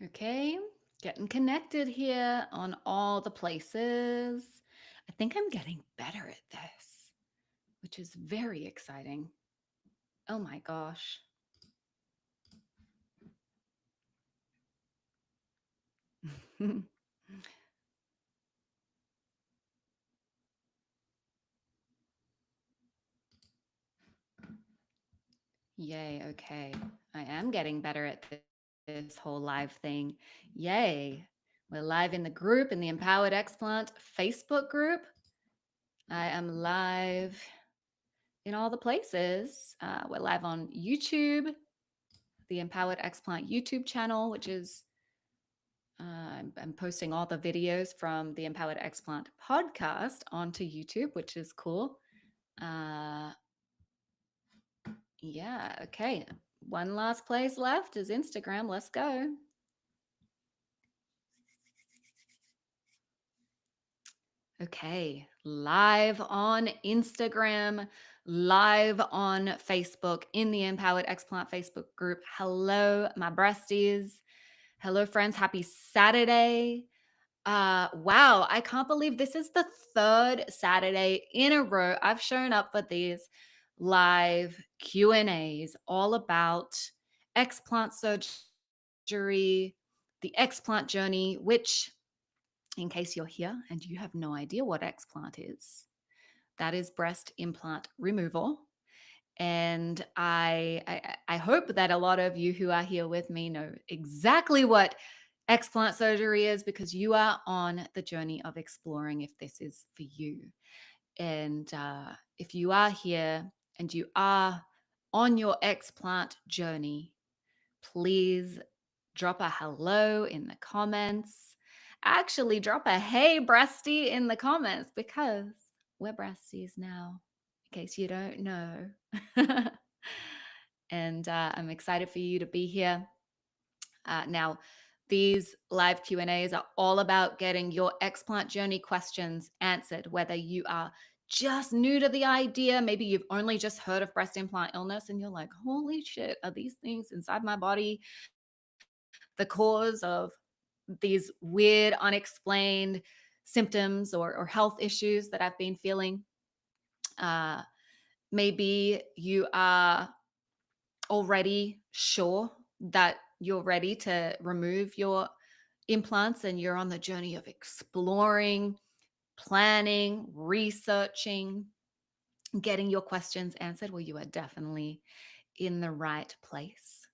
Okay, getting connected here on all the places. I think I'm getting better at this, which is very exciting. Oh my gosh. Yay, okay. I am getting better at this whole live thing. Yay. We're live in the group, in the Empowered Explant Facebook group. I am live in all the places. We're live on YouTube, the Empowered Explant YouTube channel, which is I'm posting all the videos from the Empowered Explant podcast onto YouTube, which is cool. Uh, yeah, okay. One last place left is Instagram. Let's go. Okay, live on Instagram, live on Facebook in the Empowered Explant Facebook group. Hello, my breasties. Hello, friends. Happy Saturday. Wow, I can't believe this is the third Saturday in a row I've shown up for these live Q&As all about explant surgery, the explant journey, which, in case you're here and you have no idea what explant is, that is breast implant removal. And I hope that a lot of you who are here with me know exactly what explant surgery is, because you are on the journey of exploring if this is for you. And if you are here and you are on your explant journey, please drop a hello in the comments. Actually, drop a hey breastie in the comments, because we're breasties now, in case you don't know. And I'm excited for you to be here. Now, these live Q&As are all about getting your explant journey questions answered, whether you are just new to the idea, maybe you've only just heard of breast implant illness and you're like, holy shit, are these things inside my body the cause of these weird, unexplained symptoms or health issues that I've been feeling? Uh, Maybe you are already sure that you're ready to remove your implants and you're on the journey of exploring, planning, researching, getting your questions answered. Well, you are definitely in the right place.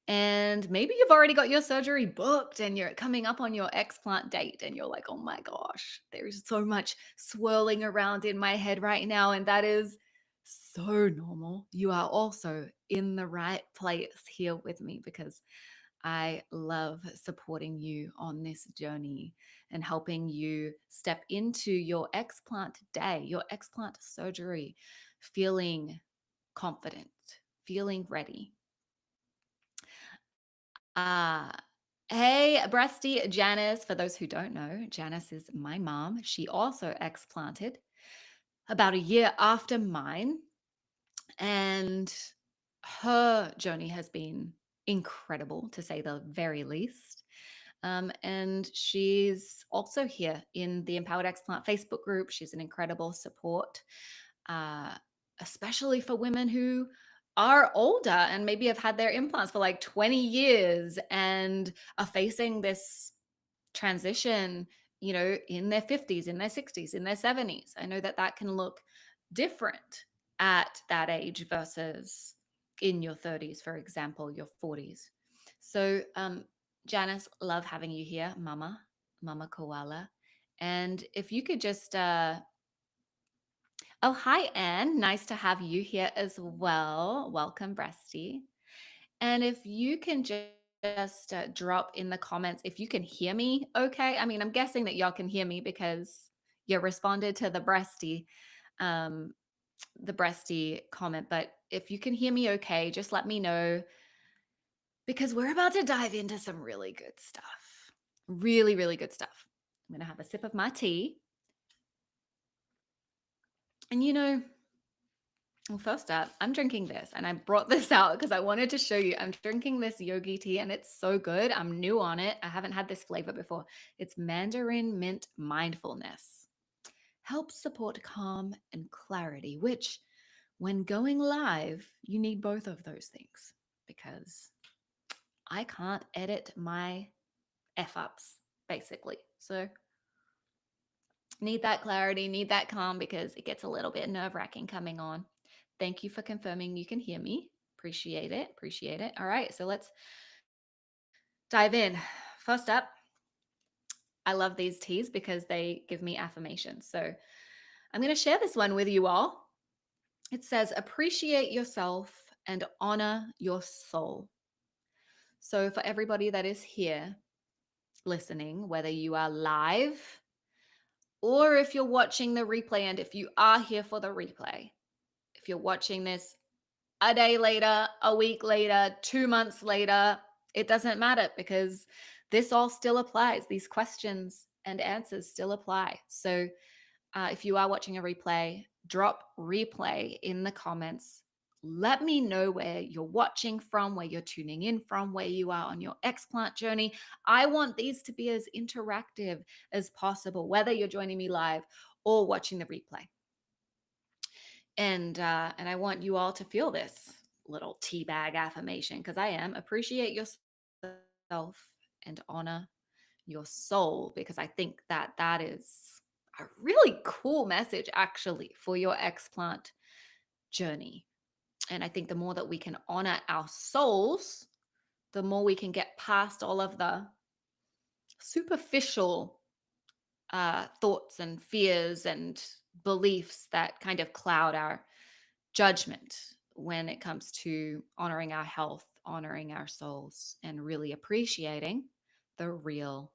And maybe you've already got your surgery booked and you're coming up on your explant date and you're like, oh my gosh, there's so much swirling around in my head right now. And that is so normal. You are also in the right place here with me, because I love supporting you on this journey and helping you step into your explant day, your explant surgery, feeling confident, feeling ready. Uh, hey, breasty Janice. For those who don't know, Janice is my mom. She also explanted about a year after mine. And her journey has been incredible, to say the very least. And she's also here in the Empowered Explant Facebook group. She's an incredible support, uh, especially for women who are older and maybe have had their implants for like 20 years and are facing this transition, in their 50s, in their 60s, in their 70s. I know that that can look different at that age versus in your 30s, for example, your 40s. So, Janice, love having you here, Mama Koala. And if you could just, oh, hi, Anne. Nice to have you here as well. Welcome, Breasty. And if you can just drop in the comments if you can hear me okay. I mean, I'm guessing that y'all can hear me because you responded to um, the breasty comment. But if you can hear me okay, just let me know, because we're about to dive into some really good stuff. Really, really good stuff. I'm going to have a sip of my tea. And Well, first up, I'm drinking this, and I brought this out because I wanted to show you. I'm drinking this yogi tea, and it's so good. I'm new on it. I haven't had this flavor before. It's mandarin mint mindfulness. Helps support calm and clarity, which, when going live, you need both of those things because I can't edit my F ups, basically. So, need that clarity, need that calm because it gets a little bit nerve wracking coming on. Thank you for confirming you can hear me. Appreciate it. Appreciate it. All right. So let's dive in. First up, I love these teas because they give me affirmations. So I'm going to share this one with you all. It says, appreciate yourself and honor your soul. So for everybody that is here listening, whether you are live or if you're watching the replay, and if you are here for the replay, if you're watching this a day later, a week later, 2 months later, it doesn't matter because this all still applies. These questions and answers still apply. So if you are watching a replay, drop replay in the comments. Let me know where you're watching from, where you're tuning in from, where you are on your explant journey. I want these to be as interactive as possible, whether you're joining me live or watching the replay. And I want you all to feel this little teabag affirmation because I am. Appreciate yourself and honor your soul because I think that that is a really cool message actually for your explant journey. And I think the more that we can honor our souls, the more we can get past all of the superficial thoughts and fears and beliefs that kind of cloud our judgment when it comes to honoring our health, honoring our souls, and really appreciating the real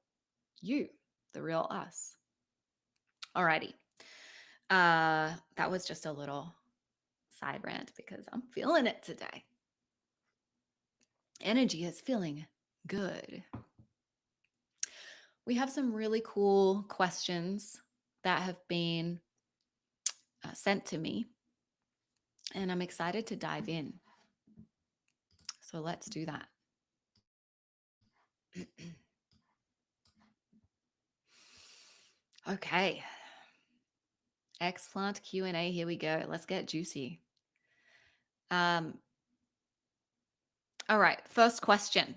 you, the real us. Alrighty. That was just a little side rant because I'm feeling it today. Energy is feeling good. We have some really cool questions that have been sent to me, and I'm excited to dive in. So let's do that. Okay. Explant Q&A, here we go. Let's get juicy. Um, all right, first question.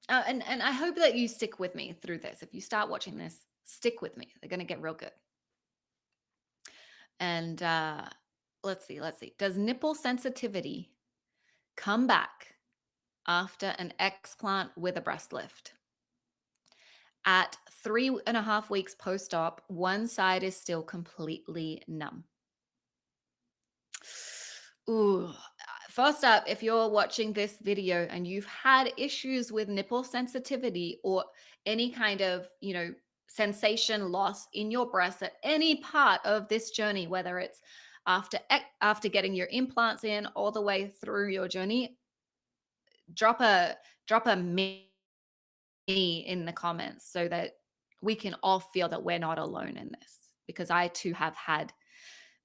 And I hope that you stick with me through this. If you start watching this, stick with me. They're going to get real good. And let's see. Does nipple sensitivity come back after an explant with a breast lift? At 3.5 weeks post-op, one side is still completely numb. Ooh, first up, if you're watching this video and you've had issues with nipple sensitivity or any kind of, sensation loss in your breast at any part of this journey, whether it's after getting your implants in all the way through your journey, drop a me in the comments so that we can all feel that we're not alone in this, because I too have had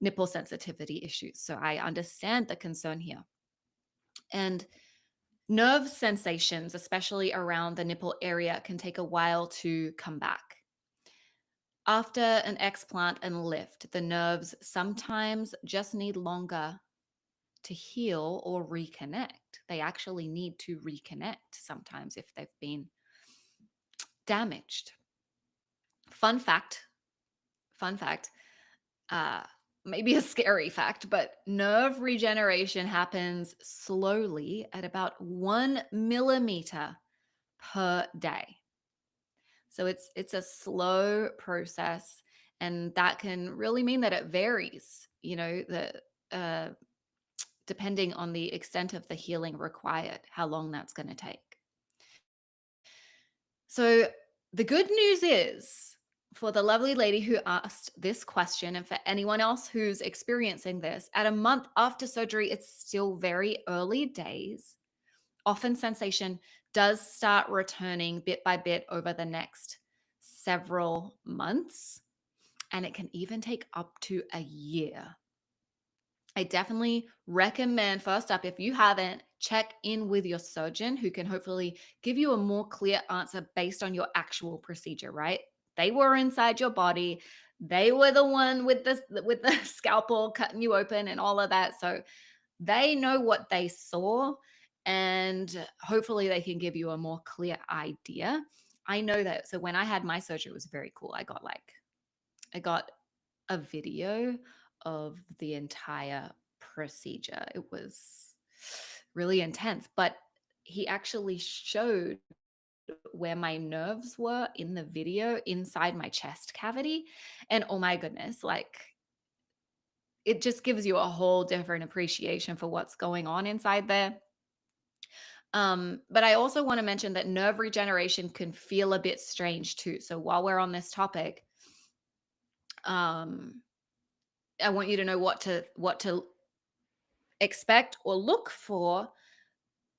nipple sensitivity issues. So I understand the concern here. And nerve sensations, especially around the nipple area, can take a while to come back. After an explant and lift, the nerves sometimes just need longer to heal or reconnect. They actually need to reconnect sometimes if they've been damaged. Fun fact, fun fact, uh, maybe a scary fact, but nerve regeneration happens slowly at about 1 millimeter per day. So it's a slow process, and that can really mean that it varies, uh, depending on the extent of the healing required, how long that's going to take. So the good news is, for the lovely lady who asked this question, and for anyone else who's experiencing this, at a month after surgery, it's still very early days. Often sensation does start returning bit by bit over the next several months, and it can even take up to a year. I definitely recommend, first up, if you haven't, check in with your surgeon who can hopefully give you a more clear answer based on your actual procedure, right? They were inside your body. They were the one with the scalpel cutting you open and all of that. So they know what they saw, and hopefully they can give you a more clear idea. I know that. So when I had my surgery, it was very cool. I got a video of the entire procedure. It was really intense, but he actually showed where my nerves were in the video inside my chest cavity. And oh my goodness, like it just gives you a whole different appreciation for what's going on inside there. But I also want to mention that nerve regeneration can feel a bit strange too. So while we're on this topic, um, I want you to know what to expect or look for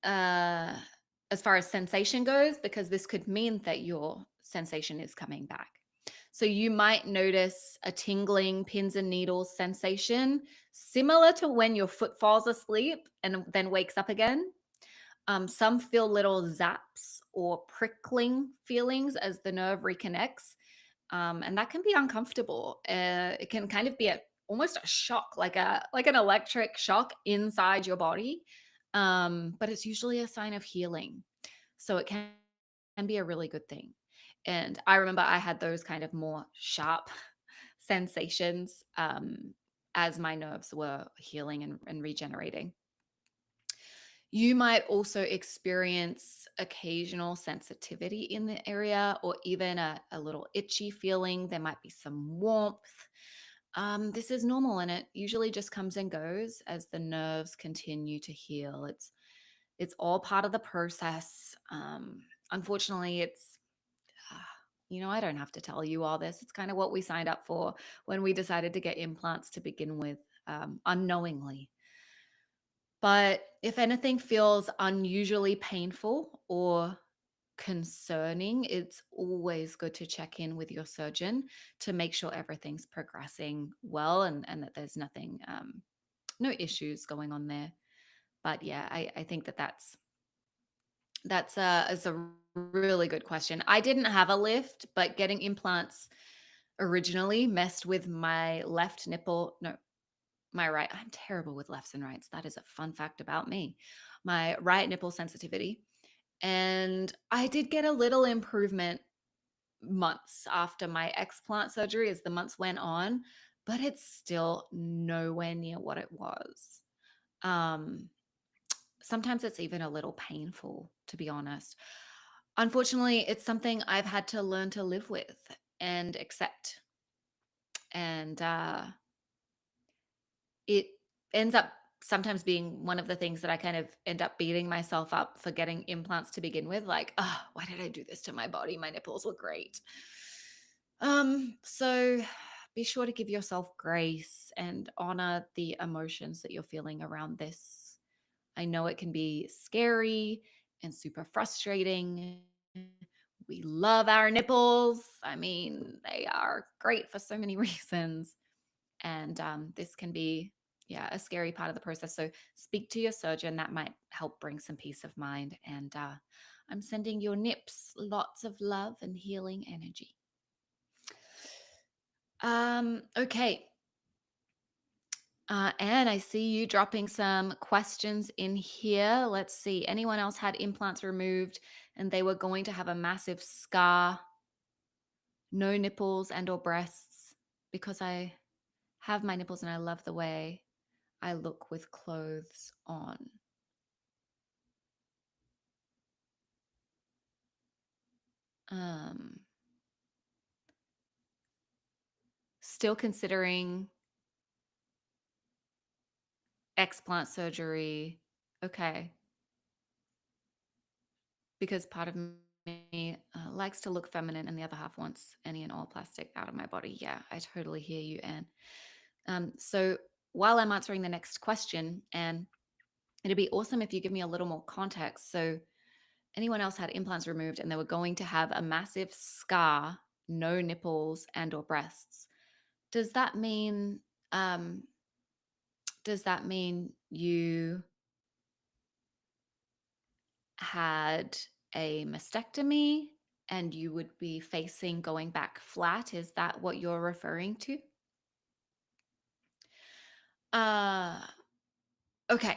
uh, as far as sensation goes, because this could mean that your sensation is coming back. So you might notice a tingling pins and needles sensation, similar to when your foot falls asleep and then wakes up again. Some feel little zaps or prickling feelings as the nerve reconnects, and that can be uncomfortable. It can kind of be almost a shock, like an electric shock inside your body, but it's usually a sign of healing. So it can be a really good thing. And I remember I had those kind of more sharp sensations as my nerves were healing and regenerating. You might also experience occasional sensitivity in the area or even a little itchy feeling. There might be some warmth. This is normal and it usually just comes and goes as the nerves continue to heal. It's all part of the process. Unfortunately, uh, I don't have to tell you all this. It's kind of what we signed up for when we decided to get implants to begin with, unknowingly. But if anything feels unusually painful or concerning, it's always good to check in with your surgeon to make sure everything's progressing well and that there's nothing, no issues going on there. But yeah, I think that's is a really good question. I didn't have a lift, but getting implants originally messed with my left nipple. No, my right. I'm terrible with lefts and rights. That is a fun fact about me. My right nipple sensitivity. And I did get a little improvement months after my explant surgery as the months went on, but it's still nowhere near what it was. Um, Sometimes it's even a little painful, to be honest. Unfortunately, it's something I've had to learn to live with and accept. And it ends up sometimes being one of the things that I kind of end up beating myself up for getting implants to begin with. Like, oh, why did I do this to my body? My nipples were great. So be sure to give yourself grace and honor the emotions that you're feeling around this. I know it can be scary and super frustrating. We love our nipples. I mean, they are great for so many reasons. And this can be, yeah, a scary part of the process. So speak to your surgeon. That might help bring some peace of mind. And I'm sending your nips lots of love and healing energy. Okay. Anne, I see you dropping some questions in here. Let's see. Anyone else had implants removed and they were going to have a massive scar, no nipples and or breasts? Because I have my nipples and I love the way I look with clothes on. Um, Still considering explant surgery. Okay. Because part of me likes to look feminine and the other half wants any and all plastic out of my body. Yeah, I totally hear you, Anne. So while I'm answering the next question, and it'd be awesome if you give me a little more context. So anyone else had implants removed and they were going to have a massive scar, no nipples and or breasts. Does that mean um, Does that mean you had a mastectomy and you would be facing going back flat? Is that what you're referring to? Uh, okay.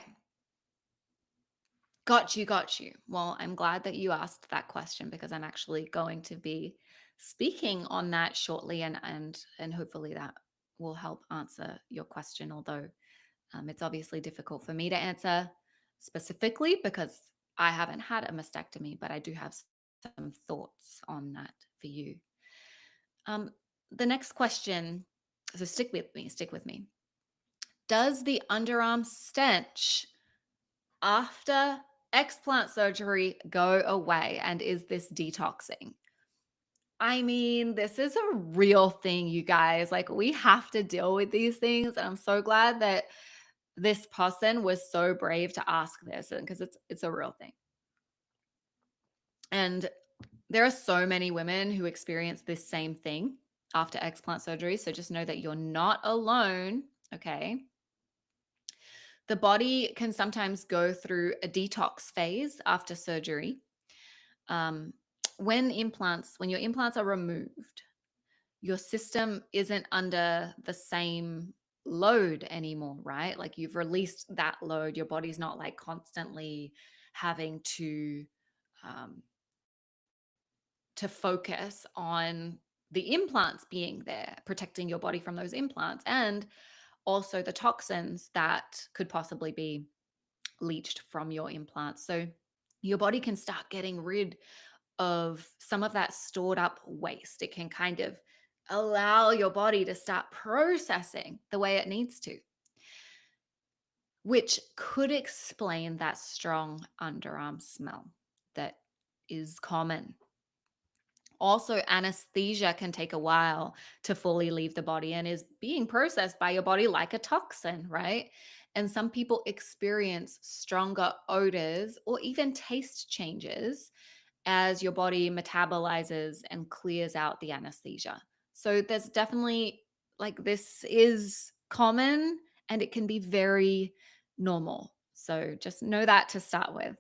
Got you. Well, I'm glad that you asked that question because I'm actually going to be speaking on that shortly, and hopefully that will help answer your question. Although it's obviously difficult for me to answer specifically because I haven't had a mastectomy, but I do have some thoughts on that for you. Um, the next question, so stick with me, stick with me. Does the underarm stench after explant surgery go away? And is this detoxing? I mean, this is a real thing, you guys. Like, we have to deal with these things. And I'm so glad that this person was so brave to ask this because it's a real thing. And there are so many women who experience this same thing after explant surgery. So just know that you're not alone. Okay. The body can sometimes go through a detox phase after surgery. Um, when your implants are removed, your system isn't under the same load anymore, right? Like you've released that load. Your body's not like constantly having um, to focus on the implants being there, protecting your body from those implants, and also the toxins that could possibly be leached from your implants. So your body can start getting rid of some of that stored up waste. It can kind of allow your body to start processing the way it needs to, which could explain that strong underarm smell that is common. Also, anesthesia can take a while to fully leave the body and is being processed by your body like a toxin, right? And some people experience stronger odors or even taste changes as your body metabolizes and clears out the anesthesia. So there's definitely, like, this is common and it can be very normal. So just know that to start with.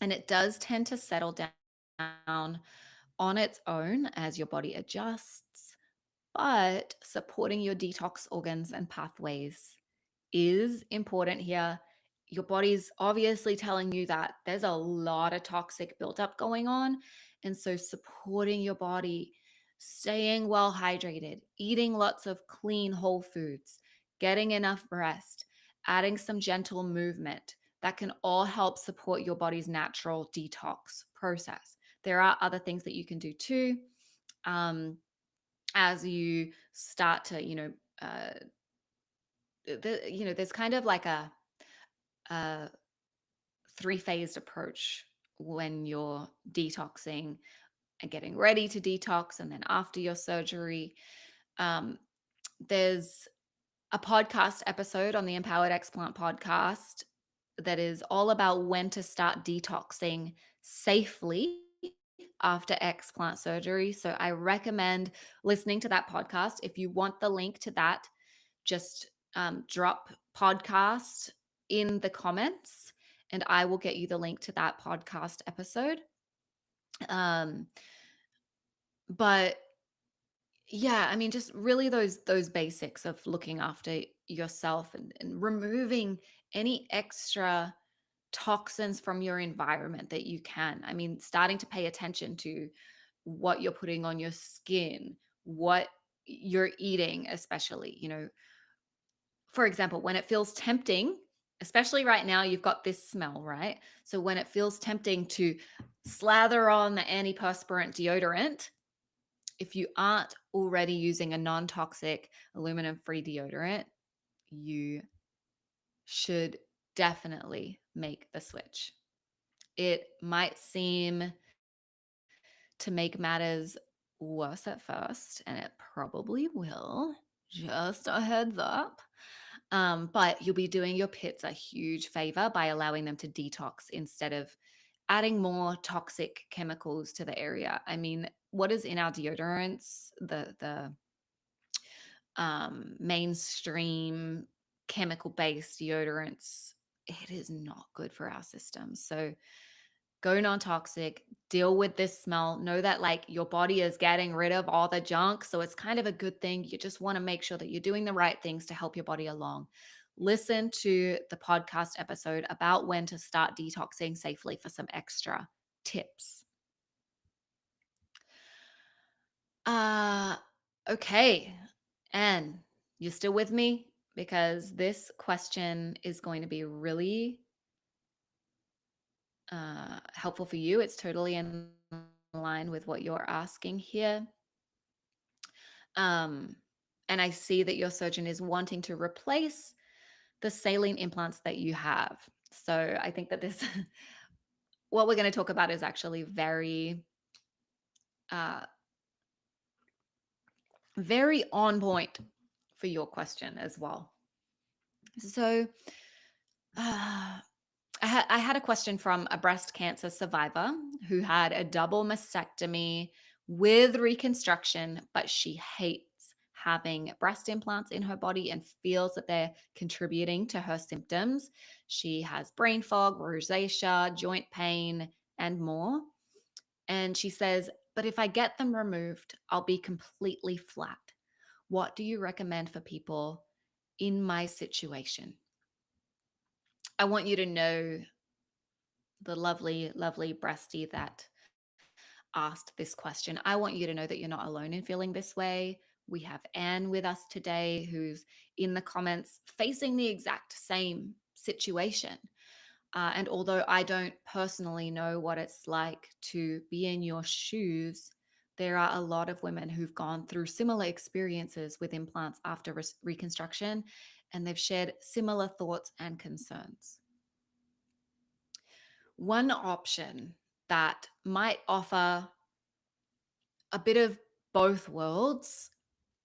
And it does tend to settle down on its own as your body adjusts, but supporting your detox organs and pathways is important here. Your body's obviously telling you that there's a lot of toxic buildup going on. And so, supporting your body, staying well hydrated, eating lots of clean whole foods, getting enough rest, adding some gentle movement, that can all help support your body's natural detox process. There are other things that you can do too. Um, as you start to, there's kind of like a three-phased approach when you're detoxing and getting ready to detox, and then after your surgery. Um, there's a podcast episode on the Empowered Explant podcast that is all about when to start detoxing safely after explant surgery. So I recommend listening to that podcast. If you want the link to that, just drop podcast in the comments and I will get you the link to that podcast episode. Um, but yeah, I mean, just really those basics of looking after yourself and removing any extra toxins from your environment that you can. I mean, starting to pay attention to what you're putting on your skin, what you're eating, especially, for example, when it feels tempting, especially right now, you've got this smell, right? So when it feels tempting to slather on the antiperspirant deodorant, if you aren't already using a non toxic aluminum free deodorant, you should definitely make the switch. It might seem to make matters worse at first, and it probably will. Just a heads up. But you'll be doing your pits a huge favor by allowing them to detox instead of adding more toxic chemicals to the area. I mean, what is in our deodorants, the mainstream chemical based deodorants, it is not good for our system. So go non-toxic, deal with this smell, know that like your body is getting rid of all the junk, so it's kind of a good thing. You just want to make sure that you're doing the right things to help your body along. Listen to the podcast episode about when to start detoxing safely for some extra tips. uh okay, and you still with me, because this question is going to be really helpful for you. It's totally in line with what you're asking here. Um, and I see that your surgeon is wanting to replace the saline implants that you have. So I think that this, what we're going to talk about is actually uh, very on point for your question as well. So uh, I had a question from a breast cancer survivor who had a double mastectomy with reconstruction, but she hates having breast implants in her body and feels that they're contributing to her symptoms. She has brain fog, rosacea, joint pain, and more. And she says, but if I get them removed, I'll be completely flat. What do you recommend for people in my situation? I want you to know, the lovely, lovely breastie that asked this question, I want you to know that you're not alone in feeling this way. We have Anne with us today, who's in the comments facing the exact same situation. And although I don't personally know what it's like to be in your shoes, there are a lot of women who've gone through similar experiences with implants after reconstruction, and they've shared similar thoughts and concerns. One option that might offer a bit of both worlds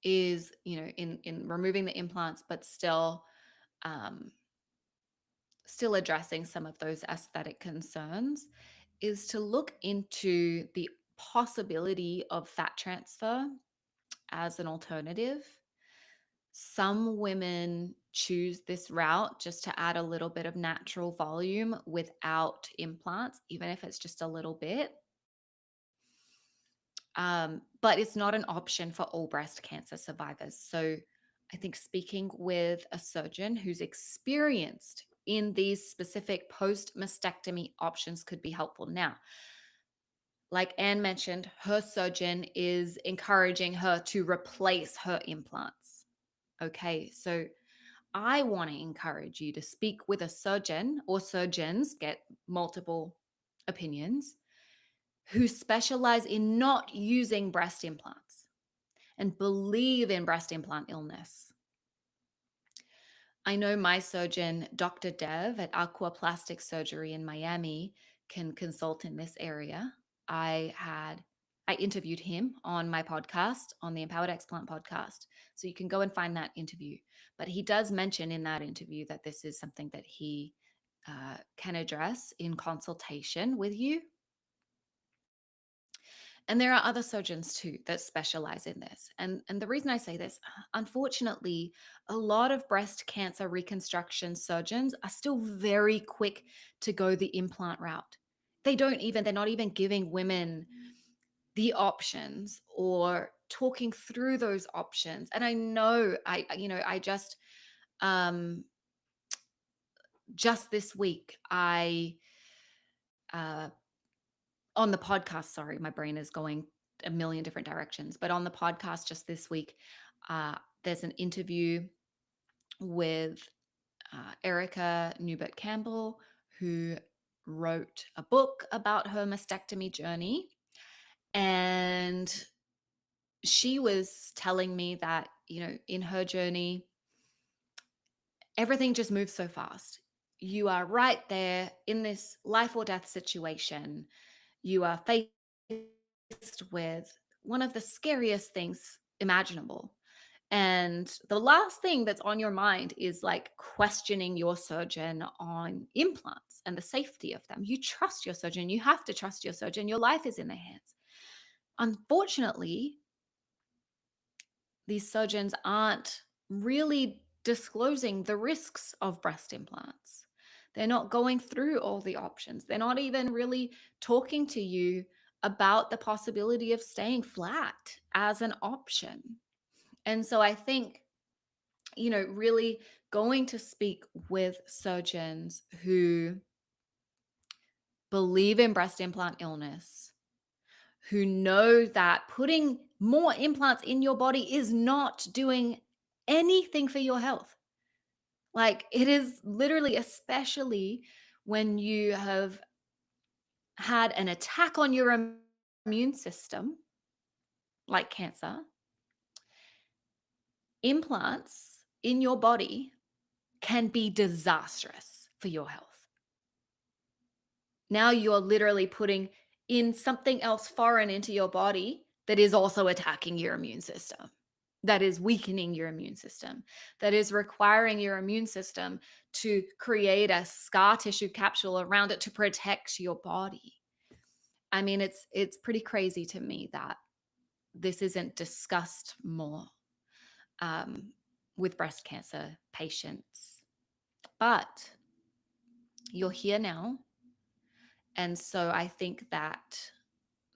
is, in removing the implants, but um, still addressing some of those aesthetic concerns, is to look into the possibility of fat transfer as an alternative. Some women choose this route just to add a little bit of natural volume without implants, even if it's just a little bit. But it's not an option for all breast cancer survivors. So I think speaking with a surgeon who's experienced in these specific post mastectomy options could be helpful. Now, like Anne mentioned, her surgeon is encouraging her to replace her implants. Okay, so I want to encourage you to speak with a surgeon, or surgeons, get multiple opinions, who specialize in not using breast implants and believe in breast implant illness. I know my surgeon, Dr. Dev at Aquaplastic Surgery in Miami, can consult in this area. I interviewed him on my podcast, on the Empowered Explant podcast. So you can go and find that interview. But he does mention in that interview that this is something that he can address in consultation with you. And there are other surgeons too that specialize in this. And the reason I say this, unfortunately, a lot of breast cancer reconstruction surgeons are still very quick to go the implant route. They're not even giving women the options or talking through those options. And I know um just this week, I uh on the podcast, sorry, my brain is going a million different directions, but on the podcast just this week, there's an interview with Erica Newbert Campbell, who wrote a book about her mastectomy journey. And she was telling me that, in her journey, everything just moves so fast. You are right there in this life or death situation. You are faced with one of the scariest things imaginable. And the last thing that's on your mind is like questioning your surgeon on implants and the safety of them. You trust your surgeon. You have to trust your surgeon. Your life is in their hands. Unfortunately, these surgeons aren't really disclosing the risks of breast implants. They're not going through all the options. They're not even really talking to you about the possibility of staying flat as an option. And so I think, really going to speak with surgeons who believe in breast implant illness, who know that putting more implants in your body is not doing anything for your health. Like, it is literally, especially when you have had an attack on your immune system, like cancer, implants in your body can be disastrous for your health. Now you're literally putting in something else foreign into your body that is also attacking your immune system, that is weakening your immune system, that is requiring your immune system to create a scar tissue capsule around it to protect your body. I mean, it's pretty crazy to me that this isn't discussed more um, with breast cancer patients. But you're here now. And so I think that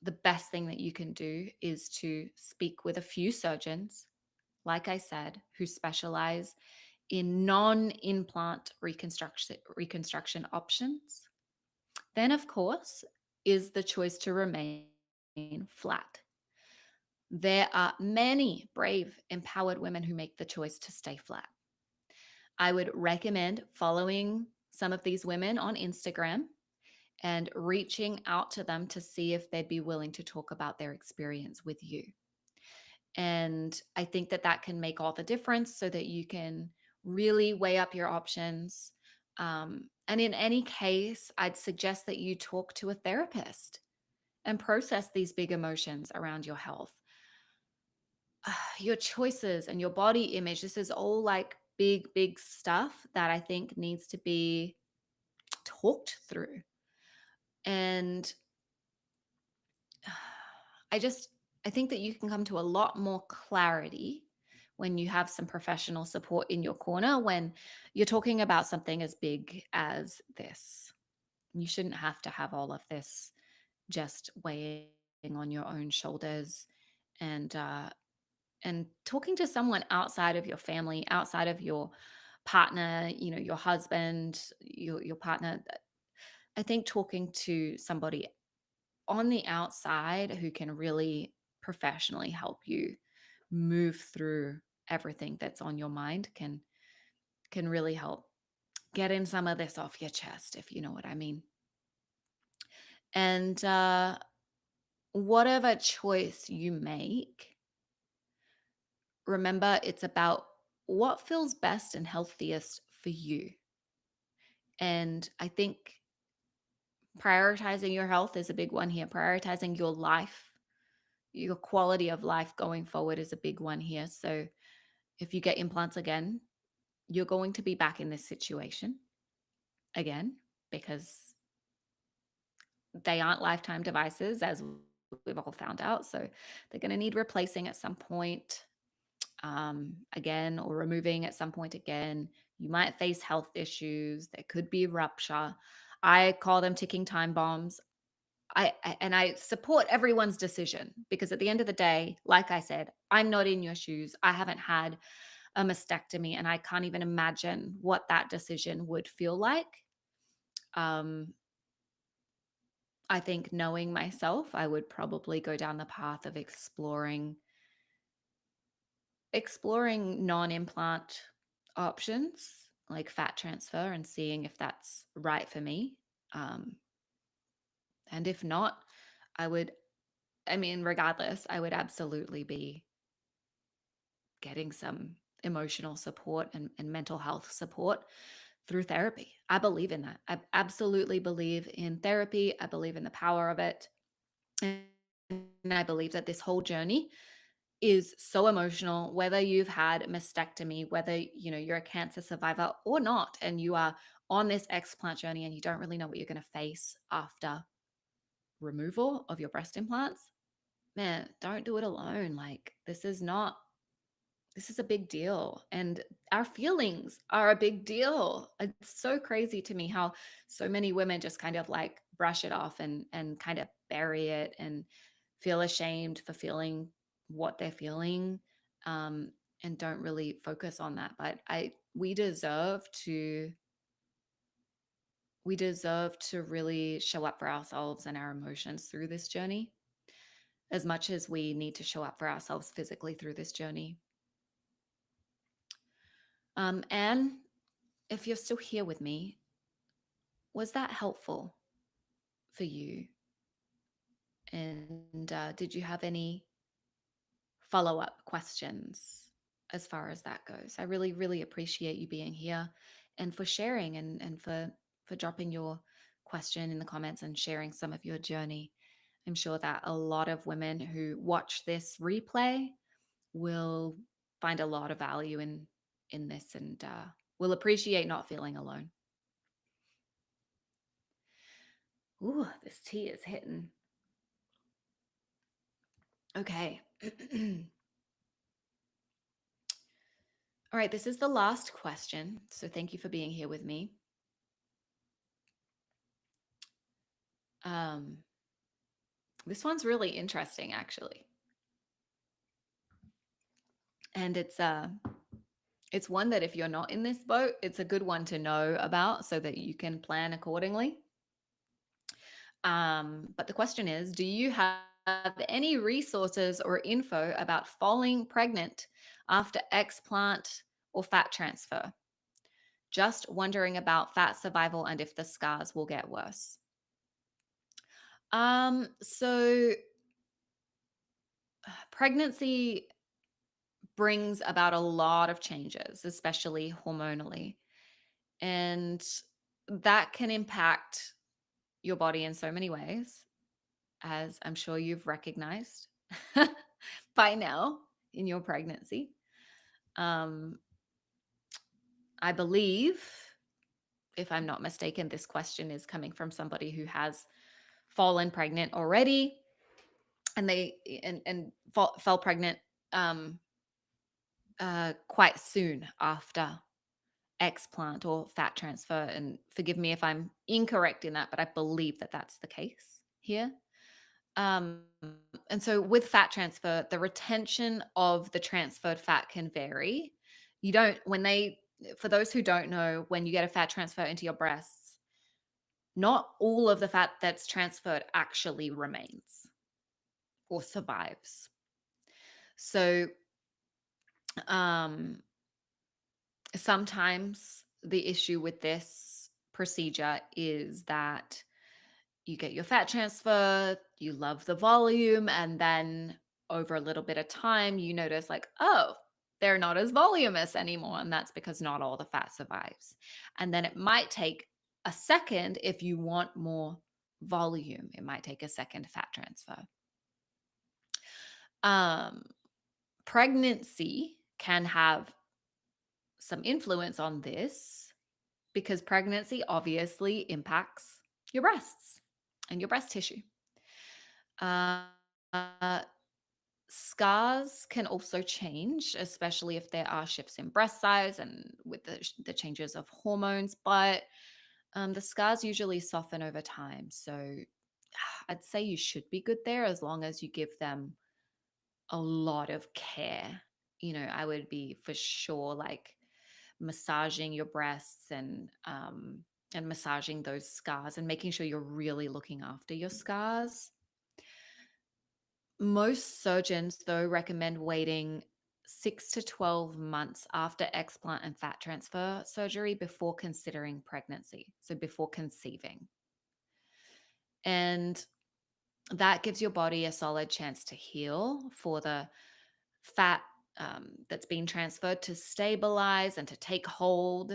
the best thing that you can do is to speak with a few surgeons, like I said, who specialize in non-implant reconstruction options. Then, of course, is the choice to remain flat. There are many brave, empowered women who make the choice to stay flat. I would recommend following some of these women on Instagram and reaching out to them to see if they'd be willing to talk about their experience with you. And I think that that can make all the difference so that you can really weigh up your options. And in any case, I'd suggest that you talk to a therapist and process these big emotions around your health. Your choices and your body image, this is all like big stuff that I think needs to be talked through. And I just I think that you can come to a lot more clarity when you have some professional support in your corner when you're talking about something as big as this. You shouldn't have to have all of this just weighing on your own shoulders, and talking to someone outside of your family, outside of your partner, your husband, your partner. I think talking to somebody on the outside who can really professionally help you move through everything that's on your mind can really help getting some of this off your chest, if you know what I mean. And whatever choice you make, remember it's about what feels best and healthiest for you. And I think prioritizing your health is a big one here. Prioritizing your life, your quality of life going forward is a big one here. So if you get implants again, you're going to be back in this situation again because they aren't lifetime devices, as we've all found out. So they're going to need replacing at some point again, or removing at some point again. You might face health issues. There could be rupture. I call them ticking time bombs. And I support everyone's decision because at the end of the day, like I said, I'm not in your shoes. I haven't had a mastectomy and I can't even imagine what that decision would feel like. Um, I think knowing myself, I would probably go down the path of exploring non-implant options like fat transfer and seeing if that's right for me. Um, and if not, I would, I mean, regardless, I would absolutely be getting some emotional support and mental health support through therapy. I believe in that. I absolutely believe in therapy. I believe in the power of it. And I believe that this whole journey is so emotional, whether you've had a mastectomy, whether you're a cancer survivor or not, and you are on this explant journey and you don't really know what you're going to face after removal of your breast implants. Man, don't do it alone. Like, this is not this is a big deal. And our feelings are a big deal. It's so crazy to me how so many women just kind of like brush it off and kind of bury it and feel ashamed for feeling what they're feeling, um, and don't really focus on that. But I we deserve to really show up for ourselves and our emotions through this journey as much as we need to show up for ourselves physically through this journey. And if you're still here with me, was that helpful for you? And did you have any follow up questions as far as that goes? I really, really appreciate you being here and for sharing and for dropping your question in the comments and sharing some of your journey. I'm sure that a lot of women who watch this replay will find a lot of value in this and will appreciate not feeling alone. Ooh, this tea is hitting. Okay. All right, this is the last question. So thank you for being here with me. Um, this one's really interesting, actually. And it's one that if you're not in this boat, it's a good one to know about so that you can plan accordingly. But the question is, do you have any resources or info about falling pregnant after explant or fat transfer? Just wondering about fat survival and if the scars will get worse. So pregnancy brings about a lot of changes, especially hormonally, and that can impact your body in so many ways, as I'm sure you've recognized by now in your pregnancy. Um, I believe, if I'm not mistaken, this question is coming from somebody who has fallen pregnant already, and fell pregnant um, quite soon after explant or fat transfer. And forgive me if I'm incorrect in that, but I believe that that's the case here. Um, and so with fat transfer, the retention of the transferred fat can vary. You don't, when they, For those who don't know, when you get a fat transfer into your breasts, not all of the fat that's transferred actually remains or survives. So, um, sometimes the issue with this procedure is that you get your fat transfer, you love the volume, and then over a little bit of time, you notice, like, oh, they're not as voluminous anymore. And that's because not all the fat survives. And then it might take a second if you want more volume, it might take a second fat transfer. Um, Pregnancy can have some influence on this because pregnancy obviously impacts your breasts and your breast tissue. Uh, Scars can also change, especially if there are shifts in breast size and with the changes of hormones. But the scars usually soften over time. So I'd say you should be good there as long as you give them a lot of care. I would be for sure like massaging your breasts and massaging those scars and making sure you're really looking after your scars. Most surgeons, though, recommend waiting 6 to 12 months after explant and fat transfer surgery before considering pregnancy, so before conceiving. And that gives your body a solid chance to heal, for the fat that's being transferred to stabilize and to take hold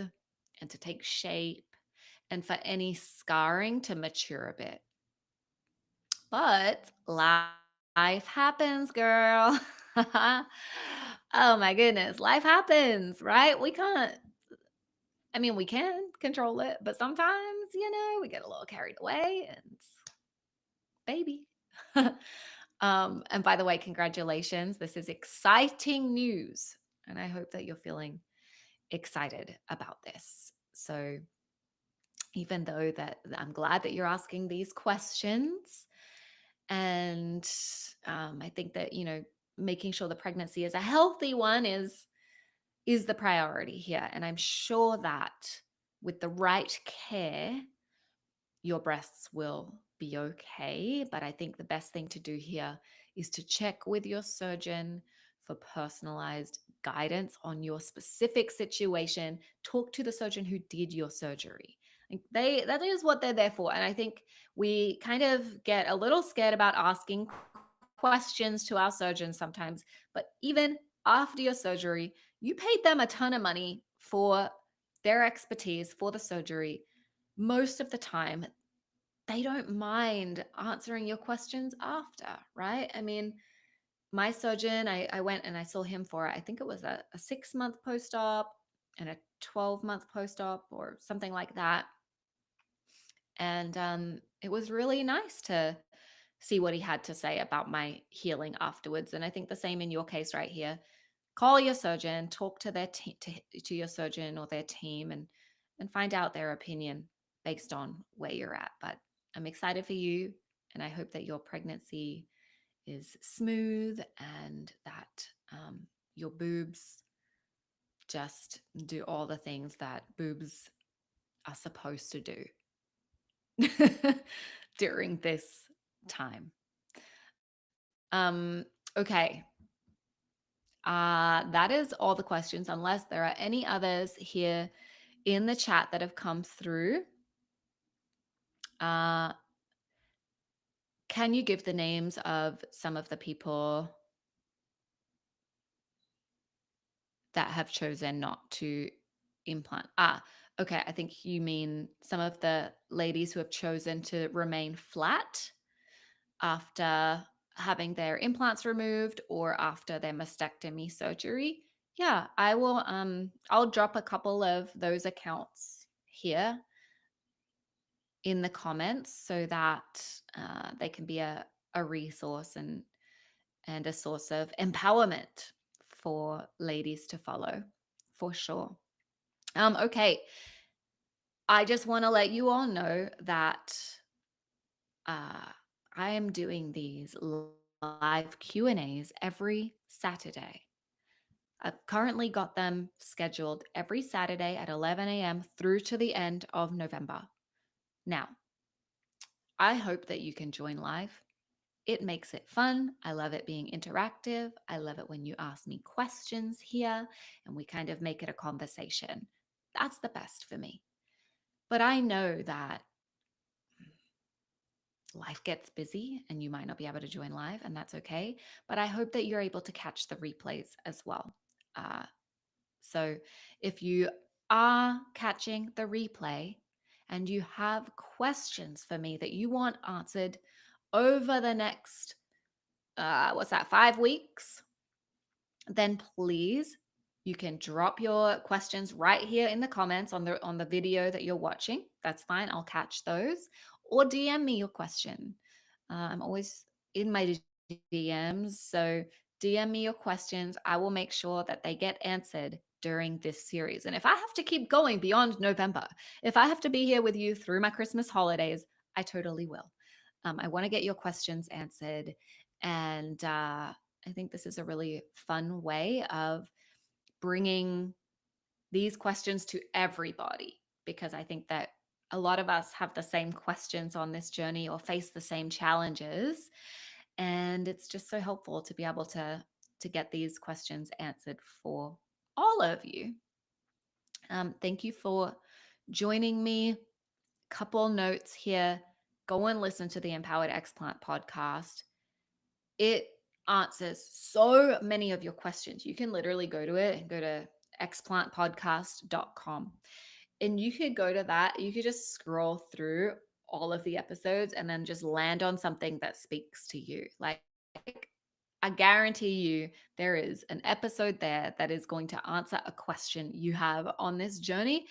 and to take shape, and for any scarring to mature a bit. But life happens, girl. Oh my goodness, life happens, right? We can control it, but sometimes, we get a little carried away and baby. And by the way, congratulations. This is exciting news. And I hope that you're feeling excited about this. So even though that I'm glad that you're asking these questions, and I think that, making sure the pregnancy is a healthy one is the priority here. And I'm sure that with the right care, your breasts will be okay. But I think the best thing to do here is to check with your surgeon for personalized guidance on your specific situation. Talk to the surgeon who did your surgery. Like, that is what they're there for. And I think we kind of get a little scared about asking questions to our surgeons sometimes. But even after your surgery, you paid them a ton of money for their expertise for the surgery. Most of the time, they don't mind answering your questions after, right? I mean, my surgeon, I went and I saw him for, I think it was a 6 month post op and a 12-month post op or something like that. And it was really nice to see what he had to say about my healing afterwards. And I think the same in your case right here. Call your surgeon, talk to their to your surgeon or their team, and find out their opinion based on where you're at. But I'm excited for you, and I hope that your pregnancy is smooth and that your boobs just do all the things that boobs are supposed to do during this time. Okay. That is all the questions, unless there are any others here in the chat that have come through. Uh, can you give the names of some of the people that have chosen not to implant? Okay. I think you mean some of the ladies who have chosen to remain flat after having their implants removed or after their mastectomy surgery. Yeah, I will I'll drop a couple of those accounts here in the comments so that they can be a resource and a source of empowerment for ladies to follow, for sure. Okay, I just want to let you all know that uh, I am doing these live Q&As every Saturday. I've currently got them scheduled every Saturday at 11 a.m. through to the end of November. Now, I hope that you can join live. It makes it fun. I love it being interactive. I love it when you ask me questions here and we kind of make it a conversation. That's the best for me. But I know that life gets busy and you might not be able to join live, and that's okay. But I hope that you're able to catch the replays as well. So if you are catching the replay and you have questions for me that you want answered over the next, 5 weeks, then please, you can drop your questions right here in the comments on the video that you're watching. That's fine. I'll catch those. Or DM me your question. I'm always in my DMs, so DM me your questions. I will make sure that they get answered during this series. And if I have to keep going beyond November, if I have to be here with you through my Christmas holidays, I totally will. I want to get your questions answered. And I think this is a really fun way of bringing these questions to everybody, because I think that a lot of us have the same questions on this journey or face the same challenges. And it's just so helpful to be able to get these questions answered for all of you. Thank you for joining me. Couple notes here. Go and listen to the Empowered Explant podcast. It answers so many of your questions. You can literally go to it and go to explantpodcast.com. And you could go to that. You could just scroll through all of the episodes and then just land on something that speaks to you. Like, I guarantee you there is an episode there that is going to answer a question you have on this journey.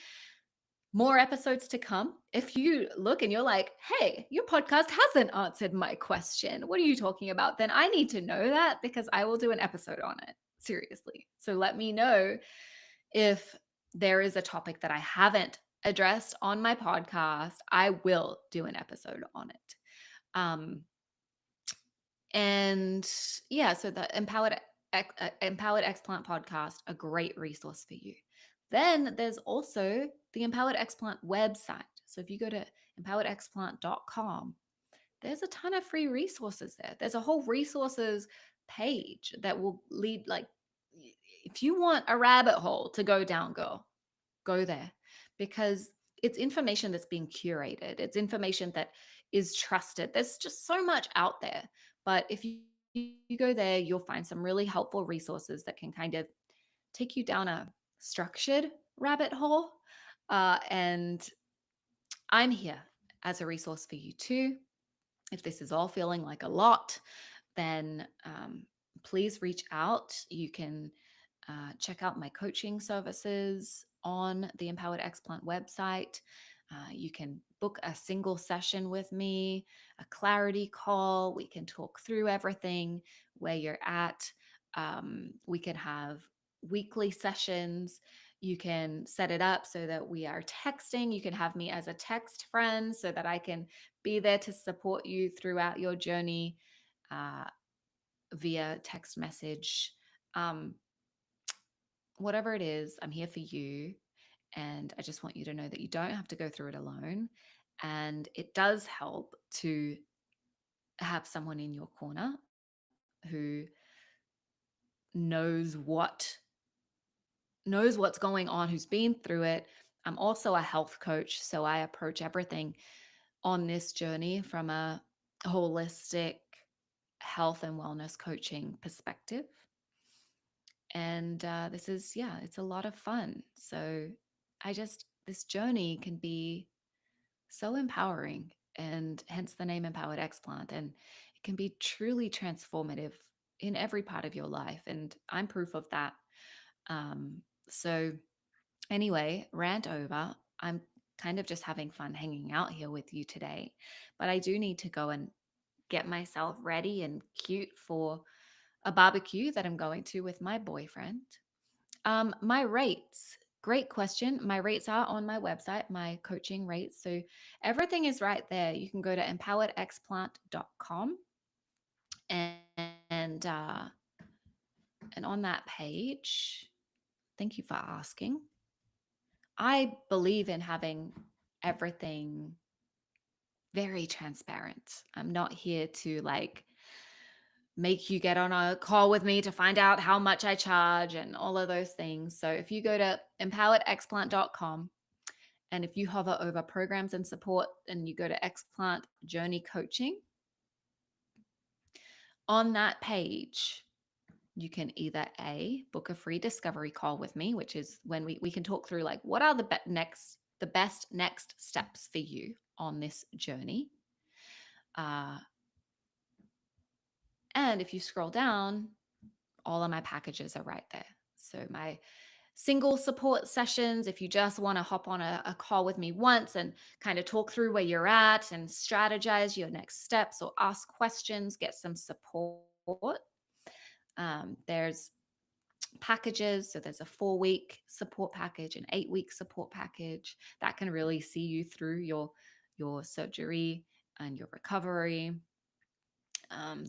More episodes to come. If you look and you're like, hey, your podcast hasn't answered my question, what are you talking about? Then I need to know that, because I will do an episode on it. seriously. So let me know if there is a topic that I haven't addressed on my podcast. I will do an episode on it. Um, and yeah, so the Empowered Explant podcast, a great resource for you. Then there's also the Empowered Explant website. So if you go to empoweredexplant.com, there's a ton of free resources there. There's a whole resources page that will lead, like, if you want a rabbit hole to go down, girl, go there, because it's information that's being curated. It's information that is trusted. There's just so much out there. But if you go there, you'll find some really helpful resources that can kind of take you down a structured rabbit hole. And I'm here as a resource for you too. If this is all feeling like a lot, then please reach out. You can check out my coaching services on the Empowered Explant website. You can book a single session with me, a clarity call. We can talk through everything, where you're at. We can have weekly sessions. You can set it up so that we are texting. You can have me as a text friend so that I can be there to support you throughout your journey uh, via text message. Um, Whatever it is, I'm here for you. And I just want you to know that you don't have to go through it alone. And it does help to have someone in your corner who knows what's going on, who's been through it. I'm also a health coach, so I approach everything on this journey from a holistic health and wellness coaching perspective. And this is, yeah, it's a lot of fun. So this journey can be so empowering, and hence the name Empowered Explant. And it can be truly transformative in every part of your life. And I'm proof of that. So, anyway, rant over. I'm kind of just having fun hanging out here with you today. But I do need to go and get myself ready and cute for a barbecue that I'm going to with my boyfriend. My rates. Great question. My rates are on my website, my coaching rates. So everything is right there. You can go to empoweredexplant.com, and uh, and on that page, thank you for asking. I believe in having everything very transparent. I'm not here to like make you get on a call with me to find out how much I charge and all of those things. So if you go to empoweredexplant.com, and if you hover over programs and support and you go to Explant Journey Coaching, on that page, you can either book a free discovery call with me, which is when we can talk through like what are the best next steps for you on this journey. Uh, and if you scroll down, all of my packages are right there. So my single support sessions, if you just want to hop on a call with me once and kind of talk through where you're at and strategize your next steps or ask questions, get some support. There's packages. So there's a 4-week support package, an 8-week support package that can really see you through your surgery and your recovery.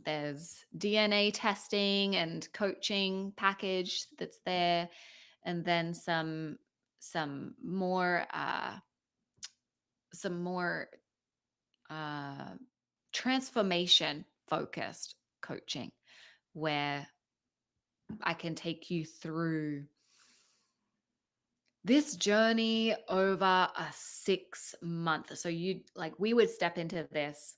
There's DNA testing and coaching package that's there, and then some more some more uh, transformation focused coaching, where I can take you through this journey over a 6 month. So we would step into this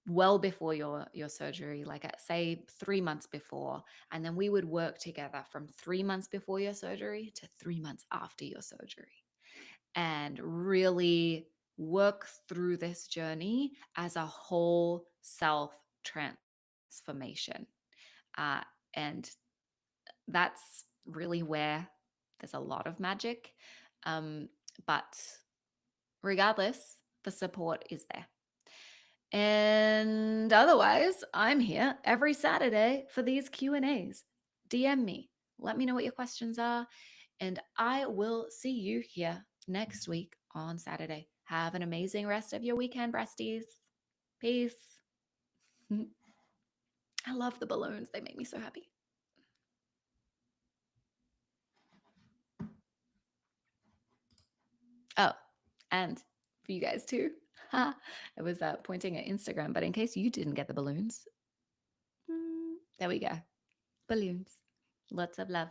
well before your surgery, like at say 3 months before, and then we would work together from 3 months before your surgery to 3 months after your surgery, and really work through this journey as a whole self transformation. And that's really where there's a lot of magic. But regardless, the support is there. And otherwise, I'm here every Saturday for these Q&As. DM me. Let me know what your questions are. And I will see you here next week on Saturday. Have an amazing rest of your weekend, breasties. Peace. I love the balloons. They make me so happy. Oh, and for you guys too. I was pointing at Instagram, but in case you didn't get the balloons, there we go. Balloons. Lots of love.